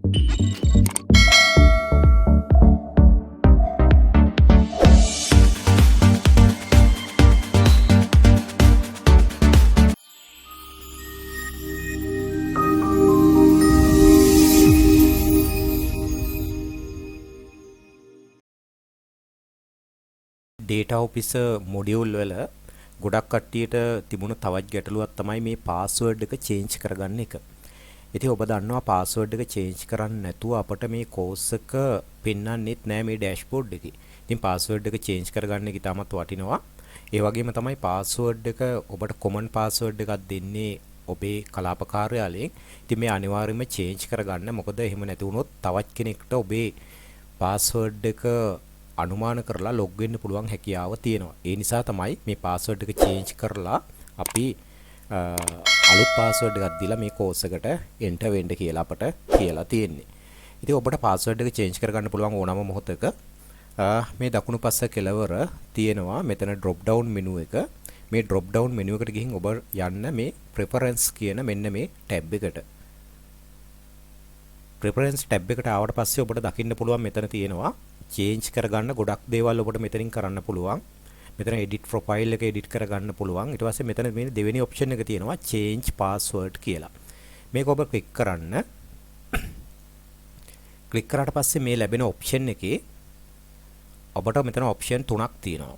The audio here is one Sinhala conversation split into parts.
data officer module වල ගොඩක් කට්ටියට තිබුණ තවත් ගැටලුවක් තමයි මේ password එක change කරගන්න එක. ඉතින් ඔබ දන්නවා password එක change කරන්න නැතුව අපිට මේ course එක පෙන්වන්නෙත් නෑ මේ dashboard එකේ. ඉතින් password එක change කරගන්න එක ඉතාමත් වටිනවා. ඒ වගේම තමයි password එක ඔබට common password එකක් දෙන්නේ ඔබේ කලාප කාර්යාලයෙන්. ඉතින් මේ අනිවාර්යයෙන්ම change කරගන්න. මොකද එහෙම නැති වුණොත් තවත් කෙනෙක්ට ඔබේ password එක අනුමාන කරලා log වෙන්න පුළුවන් හැකියාව තියෙනවා. ඒ නිසා තමයි මේ password එක change කරලා අපි අලුත් password එකක් දීලා මේ course එකට enter වෙන්න කියලා අපට කියලා තියෙන්නේ. ඉතින් ඔබට password එක change කරගන්න පුළුවන් ඕනම මොහොතක මේ දකුණු පස්ස කෙළවර තියෙනවා මෙතන drop down menu එක. මේ drop down menu එකට ගිහින් ඔබ යන්න මේ preference කියන මෙන්න මේ tab එකට. preference tab එකට ආවට පස්සේ ඔබට දකින්න පුළුවන් මෙතන තියෙනවා change කරගන්න ගොඩක් දේවල් ඔබට මෙතනින් කරන්න පුළුවන්. මෙතන edit profile එක edit කරගන්න පුළුවන්. ඊට පස්සේ මෙතන මේ දෙවෙනි option එක තියෙනවා change password කියලා. මේක ඔබ click කරන්න. click කරාට පස්සේ මේ ලැබෙන option එකේ ඔබට මෙතන option තුනක් තියෙනවා.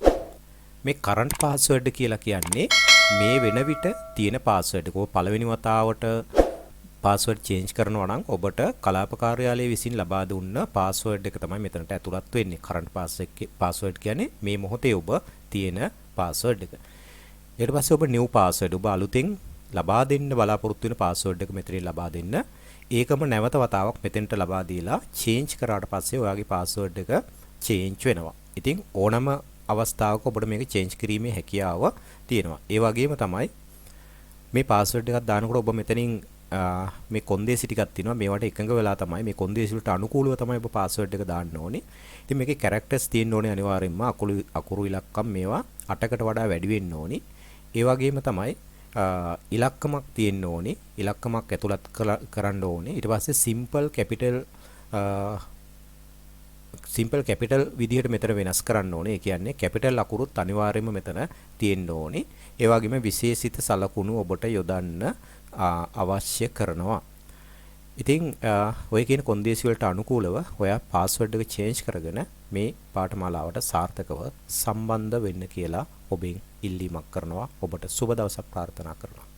මේ current password කියලා කියන්නේ මේ වෙන විට තියෙන password එක. ඔබ පළවෙනි වතාවට password change කරනවා නම් ඔබට කලාප කාර්යාලය විසින් ලබා දුන්න password එක තමයි මෙතනට ඇතුළත් වෙන්නේ. current password කියන්නේ මේ මොහොතේ ඔබ තියෙන password එක. ඊට පස්සේ ඔබ new password ඔබ අලුතෙන් ලබා දෙන්න බලාපොරොත්තු වෙන password එක මෙතනින් ලබා දෙන්න. ඒකම නැවත වතාවක් මෙතෙන්ට ලබා දීලා change කරාට පස්සේ ඔයාගේ password එක change වෙනවා. ඉතින් ඕනම අවස්ථාවක ඔබට මේක change කිරීමේ හැකියාව තියෙනවා. ඒ වගේම තමයි මේ password එකක් දානකොට ඔබ මෙතනින් මේ කොන්දේසි ටිකක් තියෙනවා. මේවට එකඟ වෙලා තමයි මේ කොන්දේසි වලට අනුකූලව තමයි ඔබ password එක දාන්න ඕනේ. ඉතින් මේකේ characters තියෙන්න ඕනේ අනිවාර්යයෙන්ම අකුරු ඉලක්කම් මේවා 8කට වඩා වැඩි වෙන්න ඕනේ. ඒ වගේම තමයි ඉලක්කමක් තියෙන්න ඕනේ. ඉලක්කමක් ඇතුළත් කරන්න ඕනේ. ඊට පස්සේ simple capital විදිහට මෙතන වෙනස් කරන්න ඕනේ. ඒ කියන්නේ capital අකුරුත් අනිවාර්යයෙන්ම මෙතන තියෙන්න ඕනේ. ඒ වගේම විශේෂිත සලකුණු ඔබට යොදන්න අවශ්‍ය කරනවා. ඉතින් ඔය කියන කොන්දේසි වලට අනුකූලව ඔයා password එක change කරගෙන මේ පාඨමාලාවට සාර්ථකව සම්බන්ධ වෙන්න කියලා ඔබෙන් ඉල්ලීමක් කරනවා. ඔබට සුබ දවසක් ප්‍රාර්ථනා කරනවා.